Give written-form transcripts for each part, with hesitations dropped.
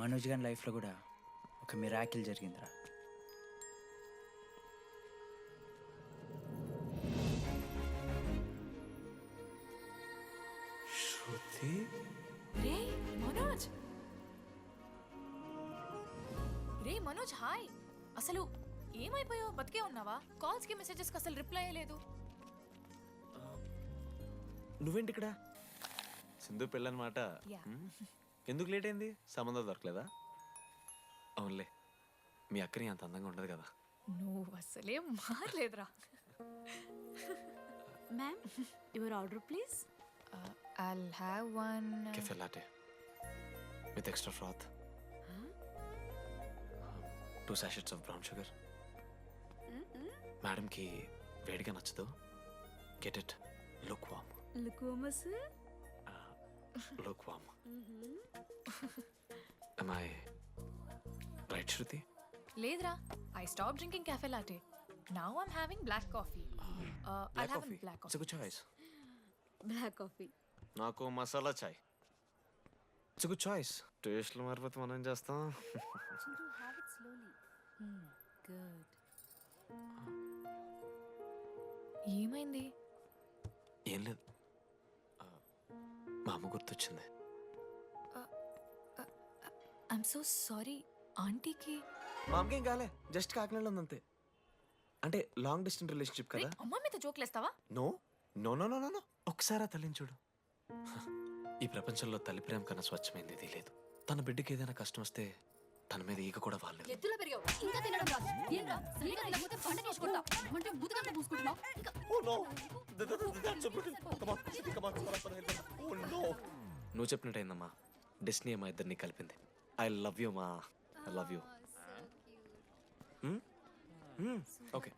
మనోజ్ గారి లైఫ్లో కూడా ఒక మిరాకిల్ జరిగిందిరా. శృతి రే మనోజ్, రే మనోజ్ హాయ్. అసలు ఏమైపోయావు? బతికే ఉన్నావా? కాల్స్ కి మెసేజెస్ కి అసలు రిప్లై లేదు. నువ్వేంటి ఇక్కడ? సింధు పెళ్ళనమాట. Yeah. ఎందుకు లేట్ అయింది? సంబంధం దొరకలేదా? అవునులే, మీ అక్కని అంత అందంగా ఉండదు కదా. నువ్వు అసలే మారలేదురా. Ma'am, your order please. I'll have one. Café latte with extra froth, 2 sachets of brown sugar. మేడంకి వేడిగా నచ్చదు. Get it lukewarm. లుకోమస్. Lukewarm. Am I right, Shruti? లేదురా, I stopped drinking cafe latte. Now I'm having black coffee. I'll have a black It's a coffee. good choice. Black coffee. నాకు masala chai. It's good choice. టేస్ట్లు మారిపోతే మనం ఏం చేస్తాం? Chintu, have it slowly. Good. ఏమైంది? ఏం లేదు, మా అమ్మ గుర్తొచ్చింది. I'm so sorry. ఆంటీకి మా అమ్మకేం కాలే, జస్ట్ కాకినాడలో ఉంది అంతే. అంటే లాంగ్ డిస్టెన్స్ రిలేషన్షిప్ కదా. అమ్మ మీద జోక్లేస్తావా? No no no no no ఒకసారి ఆ తల్లిని చూడు. ఈ ప్రపంచంలో తల్లి ప్రేమ కన్నా స్వచ్ఛమైంది ఇది లేదు. తన బిడ్డకి ఏదైనా కష్టం వస్తే తన మీద ఈగ కూడా వాళ్ళలేదు. ఎత్తులో పెరిగావు, ఇంకా తినడం రాదు. ఏంట్రా, సరిగా తినకపోతే పంట చేసుకుంటా. అంటే బుద్ధగా పూసుకుంటున్నావు. ఇంకా నువ్వు చెప్పినట్టయిందమ్మా, డెస్టినీ మా ఇద్దరిని కలిపింది. ఐ లవ్ యూ మా, ఐ లవ్ యూ. ఓకే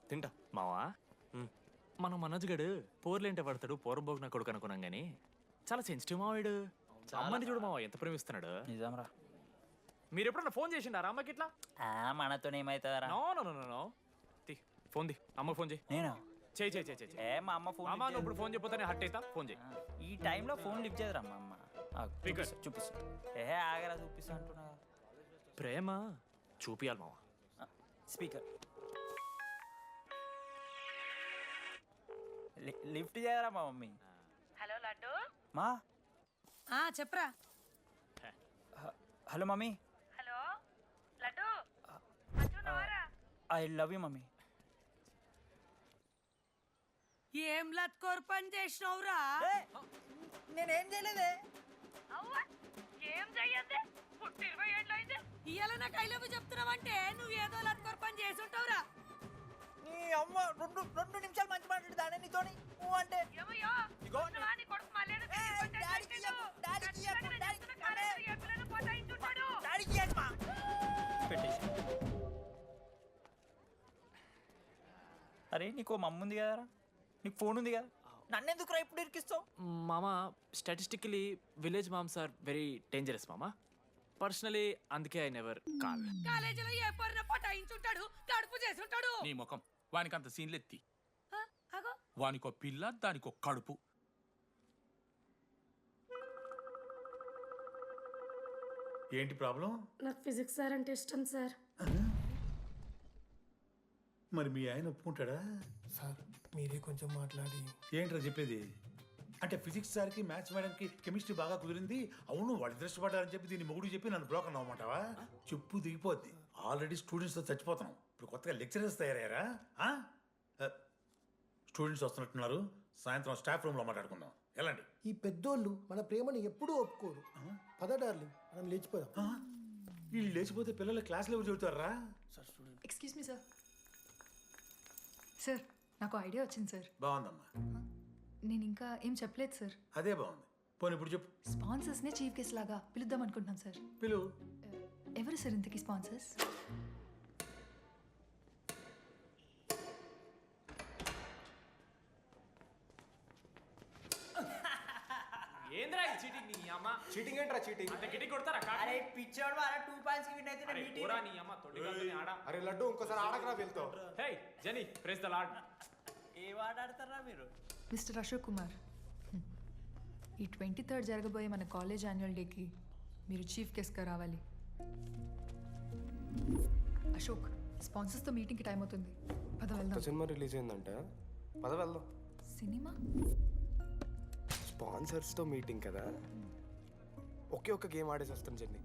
తింటా. మావా, మనం మనోజ్ గడు పోర్లేంటే పడతాడు, పోరబోగు నా కొడుకు అనుకున్నాం గానీ చాలా సెన్సిటివ్ మావాడు. అమ్మని చూడు మావా ఎంత ప్రేమిస్తున్నాడు. నిజంరా. మీరు ఎప్పుడన్నా ఫోన్ చేసిండారా అమ్మకి ఇట్లా? మనతో ఏమవుతుందరా? నో నో నో నో తి ఫోన్ ది, అమ్మకి ఫోన్ చేయి. నేను చేయి చేయి చేయి చేయి. మా అమ్మ ఫోన్ అమ్మ నువ్వు ఇప్పుడు ఫోన్ చెప్పితే హట్ అవుతా. ఫోన్ చేయి. ఈ టైంలో ఫోన్ లిఫ్ట్ చేయదురా మా అమ్మ. Speaker. చూపిస్తా. ఆగరా, చూపిస్తా అంటున్నా. ప్రేమ చూపియాలి మావా. స్పీకర్ లిఫ్ట్ చేయరా మా మమ్మీ. హలో లడ్డు. మా చెప్పరా. Hello mummy. Hello laddu. I love you mummy. ఏం లత్కోర్ పని చేసినవురా? నేనేం చేయలేదే. ఏం చెయ్యద్దే, పుట్టి 20 ఏళ్ళు అయితే ఇవాళ నాకు ఐ లవ్ చెప్తున్నావంటే నువ్వు ఏదో లత్కోర్ పని చేసి ఉంటావురా. నీ అమ్మ రెండు నిమిషాలు మంచి మాట్లాడుతానే నీతోని. నువ్వు అంటే ఏమయ్యో, వస్తున్నావా? నీ కొడుకు మళ్ళీ పోతాయించుంటాడు. పెట్టేసి. అరే నీకు మమ్మ ఉంది కదరా, నీకు ఫోన్ ఉంది కదా, నన్నెందుకురా ఇప్పుడు ఇరికిస్తావు? మామ, statistically village moms are very dangerous మామ. పర్సనలీ అందుకే ఐ నెవర్ కాల్. కాలేజీలో ఏ పొరిన పోటాయించుంటాడు, కడుపు చేసి ఉంటాడు. నీ ముఖం వానికంత సీన్లెత్తి. అగో వానికో పిల్ల, దానికో కడుపు. ఏంటి ప్రాబ్లం? నాకు ఫిజిక్స్ సార్ అంటే ఇష్టం సార్. మరి మీ ఆయన ఒప్పుకుంటాడా? సార్ మీరే కొంచెం మాట్లాడి. ఏంట్రా చెప్పేది? అంటే ఫిజిక్స్ సార్కి మ్యాథ్స్ మేడంకి కెమిస్ట్రీ బాగా కుదిరింది, అవును వాళ్ళు ఇష్టపడ్డారని చెప్పి దీన్ని మొగుడు చెప్పి నన్ను బ్రోకర్ అవ్వమంటావా? చెప్పు దిగిపోద్ది. ఆల్రెడీ స్టూడెంట్స్తో చచ్చిపోతున్నాం, ఇప్పుడు కొత్తగా లెక్చరర్స్ తయారయ్యారా? స్టూడెంట్స్ వస్తున్నట్టున్నారు, సాయంత్రం స్టాఫ్ రూమ్లో మాట్లాడుకుందాం. వెళ్ళండి. ఈ పెద్దోళ్ళు మన ప్రేమను ఎప్పుడూ ఒప్పుకోరు. పద డార్లింగ్, మనం లేచిపోదాం. వీళ్ళు లేచిపోతే పిల్లలు క్లాస్లో ఎవరు చెబుతారా? Excuse me sir. సార్ నాకు ఐడియా వచ్చింది సార్. బాగుందమ్మా. నేను ఇంకా ఏం చెప్పలేదు సార్. అదే బాగుంది. పోనీ ఇప్పుడు చెప్పు. స్పాన్సర్స్నే చీఫ్ గెస్ట్ లాగా పిలుద్దాం అనుకుంటున్నాం సార్. పిలువు. ఎవరు సార్ ఇంతకీ స్పాన్సర్స్? ఏంద్రా ఈ చీటింగ్? నీ అమ్మ చీటింగ్ ఏంట్రా చీటింగ్? అంత గిటి కొడతారా? అరే పిచ్చోడు, అలా 2 పాయింట్స్ కి విన్ అయితే అరే పోరా నీ అమ్మ తొడి గంతుని ఆడ. అరే లడ్డు, ఇంకోసారి ఆడకరా వెళ్తావు. హే జెనీ, ప్రెస్ ద లార్డ్. ఏ ఆడతారా మీరు? మిస్టర్ అశోక్ కుమార్, ఈ 23rd జరగబోయే మన కాలేజ్ యాన్యువల్ డేకి మీరు చీఫ్ గెస్ట్గా రావాలి. అశోక్, స్పాన్సర్స్తో మీటింగ్కి టైం అవుతుంది. పద వెళ్దాం. సినిమా రిలీజ్ అయిందంట, పద వెళ్దాం. సినిమా? స్పాన్సర్స్తో మీటింగ్ కదా, ఒకే ఒక్క గేమ్ ఆడేసి వస్తాను జెన్నీ.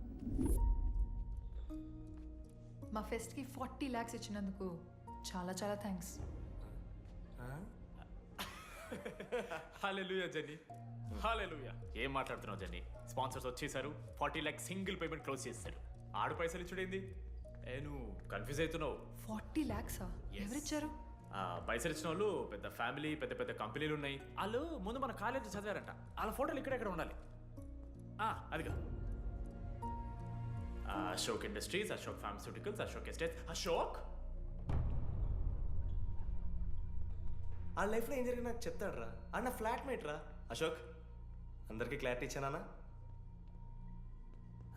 మా ఫెస్ట్కి 40 lakhs ఇచ్చినందుకు చాలా చాలా థ్యాంక్స్. హల్లెలూయా జెన్నీ, హల్లెలూయా. ఏం మాట్లాడుతున్నావు జెన్నీ? స్పాన్సర్స్ వచ్చేసారు, 40 lakhs సింగిల్ పేమెంట్ క్లోజ్ చేస్తారు. ఆడు పైసలు ఇచ్చుడేంది? నువ్వు కన్ఫ్యూజ్ అవుతున్నావు. 40 lakhs? ఎవరిచ్చారు? పైసలు ఇచ్చిన వాళ్ళు పెద్ద ఫ్యామిలీ, పెద్ద పెద్ద కంపెనీలు ఉన్నాయి. వాళ్ళు ముందు మన కాలేజ్ చదివారంట. వాళ్ళ ఫోటోలు ఇక్కడెక్కడ ఉండాలి. అదిగా Ashok industries, Ashok pharmaceuticals, Ashok estates. Ashok ఆ లైఫ్లో ఏం జరిగింది నాకు చెప్తాడు రా. అన్న ఫ్లాట్మేట్ రా అశోక్. అందరికీ క్లారిటీ ఇచ్చానా?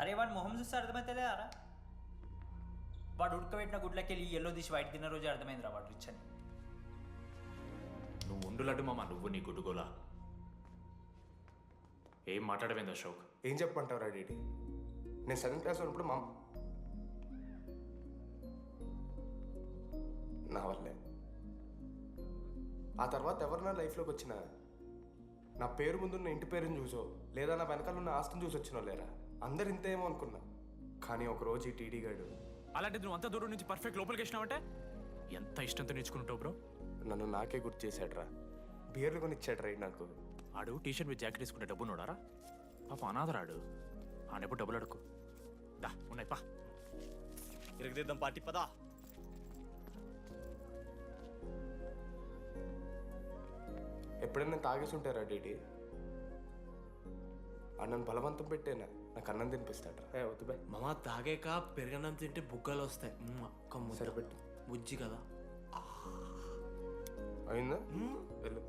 అరే వాడు మొహం చూస్తే అర్థమైతే అరా. వాడు ఉడకబెట్టిన గుడ్లకి వెళ్ళి ఎల్లో తీసి వైట్ తిన్న రోజు అర్థమైందిరా వాడు రిచ్ అని. నువ్వు ఉండులడ్డు మామ, నువ్వు నీ గుడ్డుగోలా. ఏం మాట్లాడమైంది అశోక్? ఏం చెప్పమంటావు రా డీటీ? నేను 7th క్లాస్ ఉన్నప్పుడు నా వల్లే. ఆ తర్వాత ఎవరు నా లైఫ్లోకి వచ్చినా నా పేరు ముందున్న ఇంటి పేరుని చూసో లేదా నా వెనకాల ఉన్న ఆస్తిని చూసి వచ్చినో లేరా, అందరు ఇంతేమో అనుకున్నా. కానీ ఒకరోజు ఈ టీడీ గాడు, అలాంటిది నువ్వు అంత దూరం నుంచి పర్ఫెక్ట్ లోపలికి వేసినావంటే ఎంత ఇష్టంతో నేర్చుకుంటావు బ్రో. నన్ను నాకే గుర్తు చేశాడు రా. బియర్లు కొని ఇచ్చాడు రా నాకు. ఆడు టీషర్ట్ మీద జాకెట్ వేసుకుంటే డబ్బు నోడారా? పాప అనాథరాడు. ఆడెప్పుడు డబ్బులు అడుకు. దా ఉన్నాయి పా, ఇరగదిద్దాం పార్టీ పదా. ఎప్పుడైనా తాగేసి ఉంటారా డీటీ? అన్నను బలవంతం పెట్టేనా నాకు అన్నం తినిపిస్తాడు. వద్దు బాయ్ మామ, తాగాక పెరగన్నం తింటే బుగ్గలు వస్తాయి. సరిపెట్టు. బుజ్జి కదా. అయిందా? వెళ్ళు.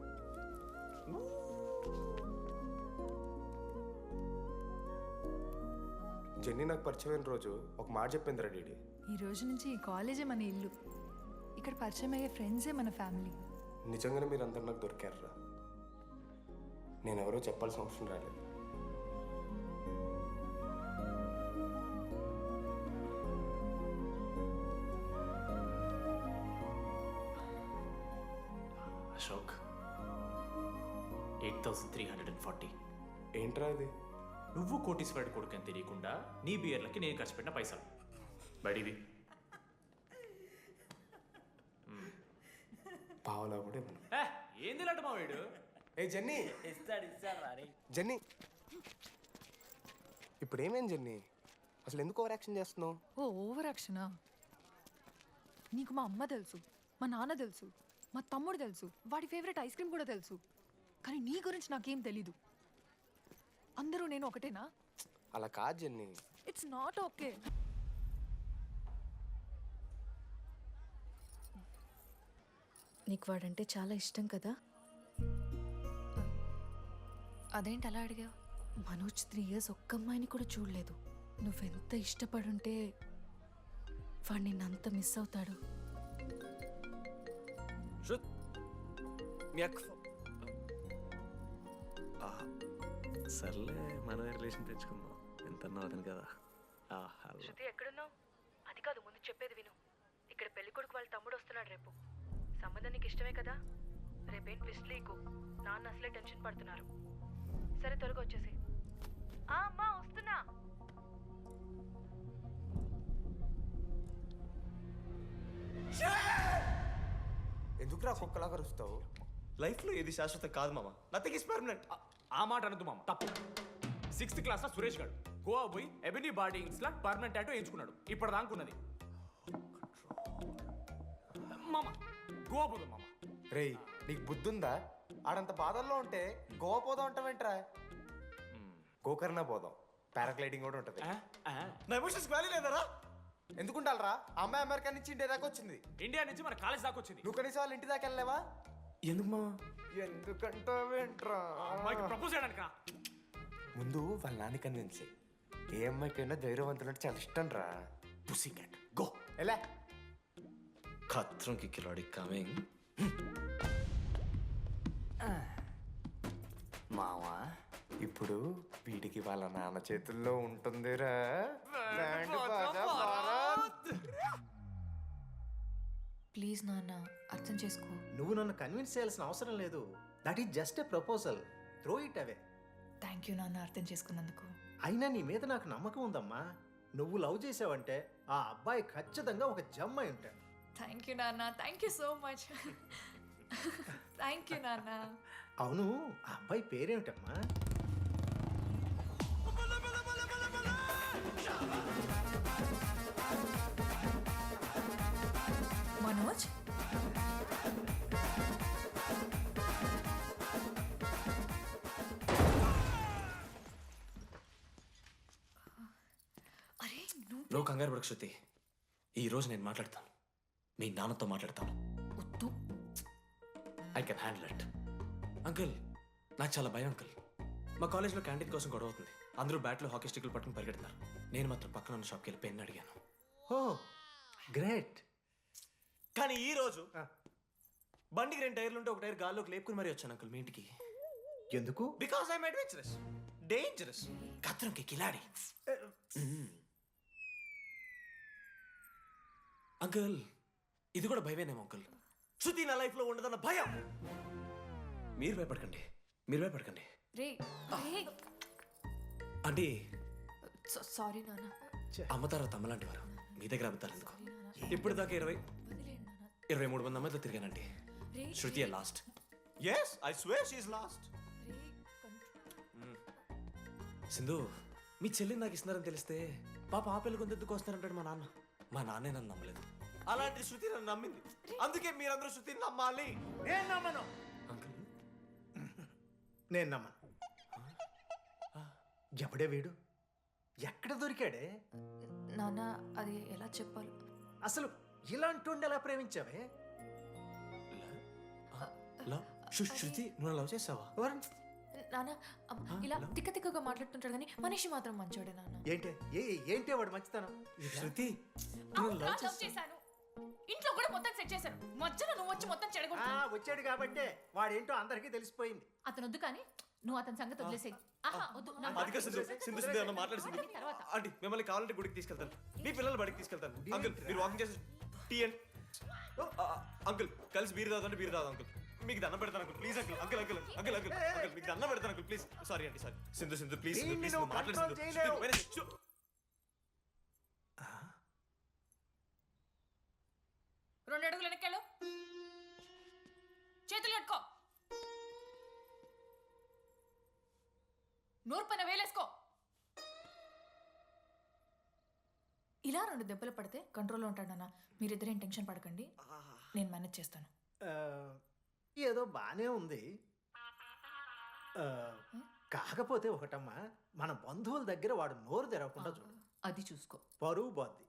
జెన్నీ నాకు పరిచయమైన రోజు ఒక మాట చెప్పిందిరా డీడీ. ఈ రోజు నుంచి ఈ కాలేజే మన ఇల్లు. ఇక్కడ పరిచయం అయ్యే ఫ్రెండ్సే మన ఫ్యామిలీ. నిజంగానే మీరు అందరు నాకు దొరికారురా. నేను ఎవరో చెప్పాల్సిన అవసరం రాలేదు. అశోక్ 8,340. ఏంట్రా ఇది? నువ్వు కోటీశ్వరుడి కొడుకు అని తెలియకుండా నీ బియర్లకి నేను ఖర్చు పెట్టిన పైసలు బడివి. పావులా కూడా ఇవ్వను. ఏంది లాంటి మా వీడు? ఏ జెన్నీ, ఇస్తాడు రా. జెన్నీ ఇప్పుడు ఏమేం జెన్నీ? అసలు ఎందుకు ఓవర్ యాక్షన్ చేస్తున్నావు? ఓవర్ యాక్షనా? నీకు మా అమ్మ తెలుసు, మా నాన్న తెలుసు, మా తమ్ముడు తెలుసు, వాడి ఫేవరెట్ ఐస్ క్రీమ్ కూడా తెలుసు. కానీ నీ గురించి నాకేం తెలీదు. అందరూ నేను ఒకటేనా? అలా కాదు జెన్నీ. It's not okay. నీకు వాడంటే చాలా ఇష్టం కదా? అదేంటి అలా అడిగావు? మనోజ్ 3 years ఒక్క అమ్మాయిని కూడా చూడలేదు. నువ్వెంత ఇష్టపడుంటే వాడు నిన్నంత మిస్ అవుతాడు. సర్లే, మనమే రిలేషన్ తెచ్చుకుందాం. ఎంత అతను కదా. శృతి ఎక్కడున్నావు? అది కాదు, ముందు చెప్పేది విను. ఇక్కడ పెళ్లి కొడుకు వాళ్ళ తమ్ముడు వస్తున్నాడు రేపు. సంబంధం నీకు ఇష్టమే కదా? రేపేం ట్విస్ట్ లీకు. నాన్న అసలే టెన్షన్ పడుతున్నారు. సరే త్వరగా వచ్చేసి. అమ్మా వస్తున్నా. ఎందుకు రా కుక్కలాగా వస్తావు? లైఫ్లో ఏది శాశ్వతం కాదు మామ. Nothing is permanent. ఆ మాట అనద్దు మామ, తప్పు. 6th క్లాస్ లో సురేష్ గారు గోవా పోయి ఎబినీ బార్డింగ్స్ లా పర్మనెంట్ టాటూ ఎంచుకున్నాడు. ఇప్పుడు దానుకున్నది మామ. గోవా పోదాం మామ. రేయ్, నీకు బుద్ధుందా? ఆడంత బాధల్లో ఉంటే గోవా పోదాం అంటావేంట్రా? గోకర్ణ పోదాం, పారాగ్లైడింగ్ కూడా ఉంటుంది. నా ఎమోషన్స్ వ్యాలీ లేదరా? ఎందుకుంటారా? అమ్మాయి అమెరికా నుంచి ఇండియా దాకా వచ్చింది. ఇండియా నుంచి మన కాలేజ్ దాకా వచ్చింది. నువ్వు కనీసం వాళ్ళ ఇంటి దాకా వెళ్ళలేవా? ఎందుకు మా? ఎందుకంటావేంట్రా? అమ్మాయికి ప్రపోజ్ చేయడానికి. ముందు వాళ్ళ నాన్న కన్విన్స్. ఏ అమ్మాయికైనా ధైర్యవంతులంటే చాలా ఇష్టం రా. పుసి క్యాట్ గో. ఎలా? ఖత్రం కి కిలాడి కమింగ్. మావా, ఇప్పుడు వీడికి వాళ్ళ నాన్న చేతుల్లో ఉంటుందిరా బ్యాండ్ బాజా భారత్. ప్లీజ్ నాన్న అర్థం చేసుకో. నువ్వు నన్ను కన్విన్స్ చేయాల్సిన అవసరం లేదు. That is just a proposal. Throw it away. Thank you నాన్న అర్థం చేసుకున్నందుకు. అయినా నీ మీద నాకు నమ్మకం ఉందమ్మా. నువ్వు లవ్ చేసావంటే ఆ అబ్బాయి ఖచ్చితంగా ఒక జమ్మాయి ఉంటాడు. థ్యాంక్ యూ నాన్న, thank you so much. Thank you నాన్న. అవును, ఆ అబ్బాయి పేరేమిటమ్మా? మనోజ్. అరే నువ్వు కంగారు పడకు శృతి. ఈ రోజు నేను మాట్లాడతాను, మీ నాన్నతో మాట్లాడతాను. వద్దు. I can handle it. Uncle, నాకు చాలా భయం అంకుల్. మా కాలేజ్లో క్యాంటీన్ కోసం గొడవ అవుతుంది. అందరూ బ్యాట్లో హాకీ స్టిక్లు పట్టుకుని పరిగెడుతున్నారు. నేను మాత్రం పక్కన ఉన్న షాప్కి వెళ్ళి పెన్ అడిగాను. ఓ గ్రేట్. కానీ ఈ రోజు బండికి 2 టైర్లు ఉంటే ఒక టైర్ గాల్లోకి లేపుకుని మరీ వచ్చాను అంకుల్ మీ ఇంటికి. ఎందుకు? బికాస్ ఐఎమ్ అడ్వెంచరస్, డేంజరస్, ఖత్రంకి కిలాడి. అంకుల్, ఇది కూడా భయమేనేమో అంకుల్. శృతి నా లైఫ్లో ఉండదన్న భయం. మీరు భయపడకండి, మీరు భయపడకండి. రే రే. అంటే సారీ నాన్న. అమ్మతారా తమ్మలాంటి వారు మీ దగ్గర అబద్ధాలు ఎందుకు? ఇప్పుడు దాకా 23 మంది అమ్మాయితో తిరిగానండి. Shruti last. Yes, I swear she is last. Sindhu, మీ చెల్లిని నాకు ఇస్తున్నారని తెలిస్తే పాప ఆ పిల్ల కొంతెందుకు వస్తారంటాడు మా నాన్న. మా నాన్నే నన్ను నమ్మలేదు. అలాంటి శృతి నన్ను నమ్మింది. అందుకే మీరందరూ శృతిని నమ్మాలి. నేను నమ్మను. అంకుల్, నేను నమ్మను. ఎవడే వీడు? ఎక్కడ దొరికాడే? నాన్న అది ఎలా చెప్పాలి? అసలు ఇలాంటి ఎలా ప్రేమించావే? శృతి, నువ్వు లవ్ చేసావా? నాన్న ఇలా తిక్క తిక్కగా మాట్లాడుతుంటాడు కానీ మనిషి మాత్రం మంచోడే నాన్న. ఏంటే వాడు మంచితనం? శృతి, లవ్ చేశాను. ఇంట్లో కూడా మొత్తం సెట్ చేశాను. మధ్యలో నువ్వు వచ్చి మొత్తం చెడగొట్టావు. వచ్చాడు కాబట్టే వాడేంటో అందరికీ తెలిసిపోయింది. అతను వద్దు కానీ నువ్వు అతని సంగతి వదిలేసేయి. ఆహా వద్దు. అదిగా సింధు అన్న మాట్లాడి తర్వాత ఆంటీ, మిమ్మల్ని కావాలంటే గుడికి తీసుకెళ్తాను, మీ పిల్లలు బడికి తీసుకెళ్తాను. అంకుల్, మీరు వాకింగ్ చేసి టీ అండ్ అంకుల్ కలిసి బీరు తాగుతుంటే బీరు తాగు అంకుల్. మీకు దండం పెడతాను uncle, please uncle. Uncle uncle uncle uncle uncle మీకు దండం పెడతాను అంకుల్, ప్లీజ్. సారీ అండి, సారీ. సింధు ప్లీజ్ ప్లీజ్ మాట్లాడి. 2 అడుగులు వెనక్కెళ్ళు. చేతులు కట్టుకో. నోరు పైన వేలేసుకో. ఇలా 2 దెబ్బలు పడితే కంట్రోల్లో ఉంటాడన్నా. మీరిద్దరేం టెన్షన్ పడకండి, నేను మేనేజ్ చేస్తాను. ఏదో బానే ఉంది. కాకపోతే ఒకటమ్మా, మన బంధువుల దగ్గర వాడు నోరు తెరవకుండా చూడు. అది చూసుకో. పరువు బాద్ది.